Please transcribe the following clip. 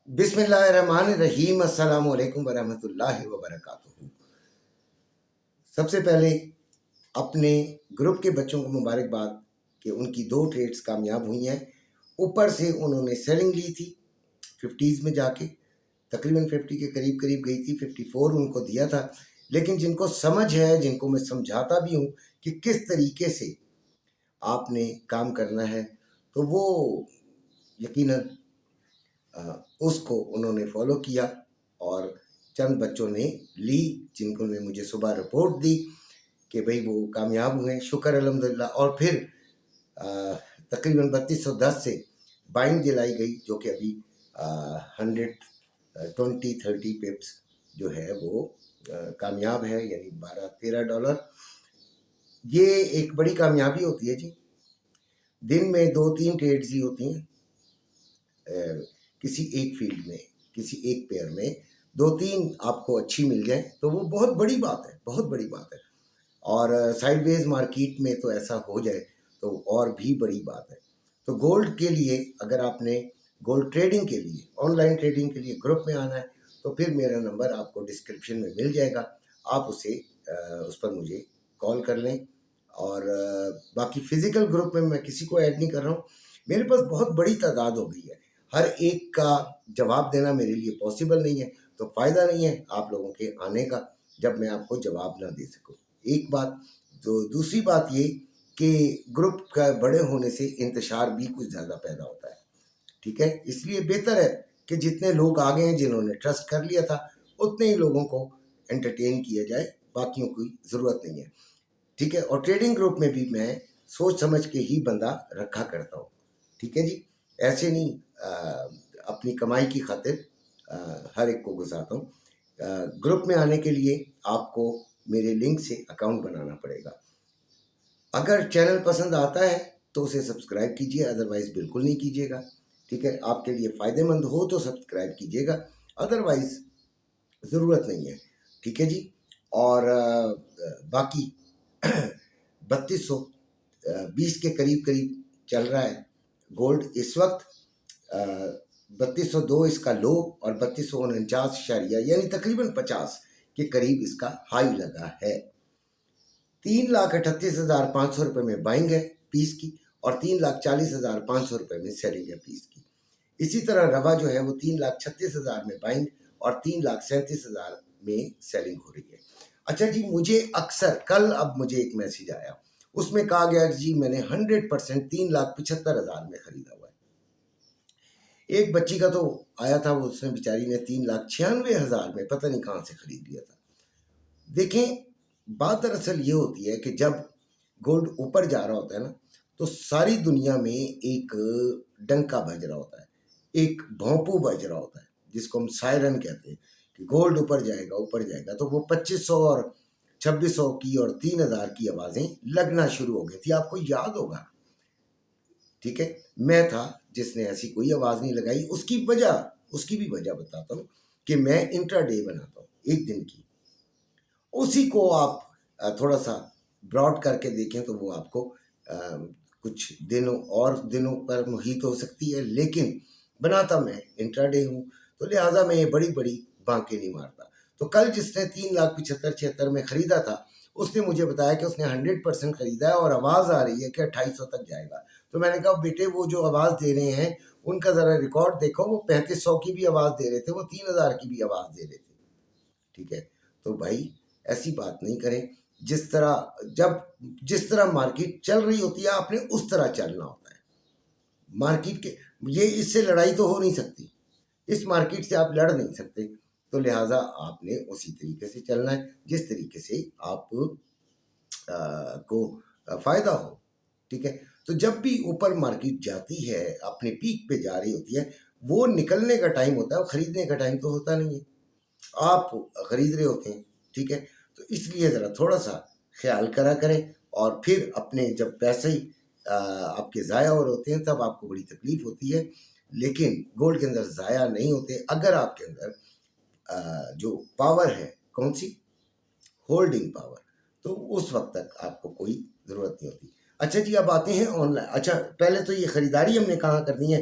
بسم اللہ الرحمن الرحیم، السلام علیکم ورحمۃ اللہ وبرکاتہ۔ سب سے پہلے اپنے گروپ کے بچوں کو مبارکباد کہ ان کی 2 ٹریڈز کامیاب ہوئی ہیں۔ اوپر سے انہوں نے سیلنگ لی تھی 50s میں جا کے، تقریباً 50 کے قریب گئی تھی، 54 ان کو دیا تھا۔ لیکن جن کو سمجھ ہے، جن کو میں سمجھاتا بھی ہوں کہ کس طریقے سے آپ نے کام کرنا ہے، تو وہ یقیناً اس کو انہوں نے فالو کیا، اور چند بچوں نے لی جن کو نے مجھے صبح رپورٹ دی کہ بھئی وہ کامیاب ہوئے، شکر الحمدللہ۔ اور پھر تقریباً 3210 سے بائنگ دلائی گئی، جو کہ ابھی 120-30 پپس جو ہے وہ کامیاب ہے، یعنی $12-13۔ یہ ایک بڑی کامیابی ہوتی ہے جی۔ دن میں 2-3 ٹریڈز ہی ہوتی ہیں کسی ایک فیلڈ میں، کسی ایک پیئر میں 2-3 آپ کو اچھی مل جائیں تو وہ بہت بڑی بات ہے، بہت بڑی بات ہے۔ اور سائیڈ ویز مارکیٹ میں تو ایسا ہو جائے تو اور بھی بڑی بات ہے۔ تو گولڈ کے لیے، اگر آپ نے گولڈ ٹریڈنگ کے لیے، آن لائن ٹریڈنگ کے لیے گروپ میں آنا ہے تو پھر میرا نمبر آپ کو ڈسکرپشن میں مل جائے گا، آپ اس پر مجھے کال کر لیں۔ اور باقی فزیکل گروپ میں کسی کو ایڈ نہیں کر رہا ہوں، میرے پاس بہت بڑی تعداد ہو گئی ہے، ہر ایک کا جواب دینا میرے لیے پاسبل نہیں ہے، تو فائدہ نہیں ہے آپ لوگوں کے آنے کا جب میں آپ کو جواب نہ دے سکوں۔ ایک بات تو دوسری بات یہ کہ گروپ کا بڑے ہونے سے انتشار بھی کچھ زیادہ پیدا ہوتا ہے، ٹھیک ہے؟ اس لیے بہتر ہے کہ جتنے لوگ آگے ہیں، جنہوں نے ٹرسٹ کر لیا تھا، اتنے ہی لوگوں کو انٹرٹین کیا جائے، باقیوں کی ضرورت نہیں ہے، ٹھیک ہے؟ اور ٹریڈنگ گروپ میں بھی میں سوچ سمجھ کے ہی بندہ رکھا کرتا ہوں، ٹھیک ہے جی؟ ایسے نہیں اپنی کمائی کی خاطر ہر ایک کو گھساتا ہوں۔ گروپ میں آنے کے لیے آپ کو میرے لنک سے اکاؤنٹ بنانا پڑے گا۔ اگر چینل پسند آتا ہے تو اسے سبسکرائب کیجیے، ادروائز بالکل نہیں کیجیے گا، ٹھیک ہے؟ آپ کے لیے فائدہ مند ہو تو سبسکرائب کیجیے گا، ادروائز ضرورت نہیں ہے، ٹھیک ہے جی؟ اور باقی 3220 کے قریب چل رہا ہے گولڈ اس وقت، 3202 اس کا لو اور 3249 یعنی تقریباً 50 کے قریب اس کا ہائی لگا ہے۔ 3,38,500 روپے میں بائنگ ہے پیس کی، اور 3,40,500 روپے میں سیلنگ ہے پیس کی۔ اسی طرح روا جو ہے وہ 3,36,000 میں بائنگ اور 3,37,000 میں سیلنگ ہو رہی ہے۔ اچھا جی، مجھے اکثر اب مجھے ایک میسیج آیا، اس میں کہا گیا کہ جی میں نے 100% 3,75,000 میں خریدا ہوا ہے۔ ایک بچی کا تو آیا تھا، وہ اس نے بیچاری نے 3,96,000 میں پتہ نہیں کہاں سے خرید لیا تھا۔ دیکھیں، بات دراصل یہ ہوتی ہے کہ جب گولڈ اوپر جا رہا ہوتا ہے نا، تو ساری دنیا میں ایک ڈنکا بج رہا ہوتا ہے، ایک بھونپو بج رہا ہوتا ہے، جس کو ہم سائرن کہتے ہیں کہ گولڈ اوپر جائے گا، تو وہ 2,500 اور 2,600 کی اور 3,000 کی آوازیں لگنا شروع ہو گئی تھی، آپ کو یاد ہوگا، ٹھیک ہے؟ میں تھا جس نے ایسی کوئی آواز نہیں لگائی۔ اس کی بھی وجہ بتاتا ہوں کہ میں انٹرا ڈے بناتا ہوں، ایک دن کی، اسی کو آپ تھوڑا سا براڈ کر کے دیکھیں تو وہ آپ کو کچھ دنوں پر محیط ہو سکتی ہے، لیکن بناتا میں انٹرا ڈے ہوں، تو لہٰذا میں یہ بڑی بانکیں نہیں مارتا۔ تو کل جس نے 3,75,76 میں خریدا تھا، اس نے مجھے بتایا کہ اس نے 100% خریدا ہے اور آواز آ رہی ہے کہ 2,800 تک جائے گا۔ تو میں نے کہا بیٹے، وہ جو آواز دے رہے ہیں ان کا ذرا ریکارڈ دیکھو، وہ 3,500 کی بھی آواز دے رہے تھے، وہ 3,000 کی بھی آواز دے رہے تھے، ٹھیک ہے؟ تو بھائی ایسی بات نہیں کریں، جس طرح مارکیٹ چل رہی ہوتی ہے آپ نے اس طرح چلنا ہوتا ہے۔ مارکیٹ کے اس سے لڑائی تو ہو نہیں سکتی، اس مارکیٹ سے آپ لڑ نہیں سکتے، تو لہٰذا آپ نے اسی طریقے سے چلنا ہے جس طریقے سے آپ کو فائدہ ہو، ٹھیک ہے؟ تو جب بھی اوپر مارکیٹ جاتی ہے، اپنے پیک پہ جا رہی ہوتی ہے، وہ نکلنے کا ٹائم ہوتا ہے، خریدنے کا ٹائم تو ہوتا نہیں ہے، آپ خرید رہے ہوتے ہیں، ٹھیک ہے؟ تو اس لیے ذرا تھوڑا سا خیال کریں، اور پھر اپنے جب پیسے ہی آپ کے ضائع ہو رہے ہوتے ہیں تب آپ کو بڑی تکلیف ہوتی ہے، لیکن گولڈ کے اندر ضائع نہیں ہوتے اگر آپ کے اندر جو پاور ہے، کون سی؟ ہولڈنگ پاور، تو اس وقت تک آپ کو کوئی ضرورت نہیں ہوتی۔ اچھا جی، اب آتے ہیں آن لائن۔ اچھا، پہلے تو یہ خریداری ہم نے کہاں کرنی ہے؟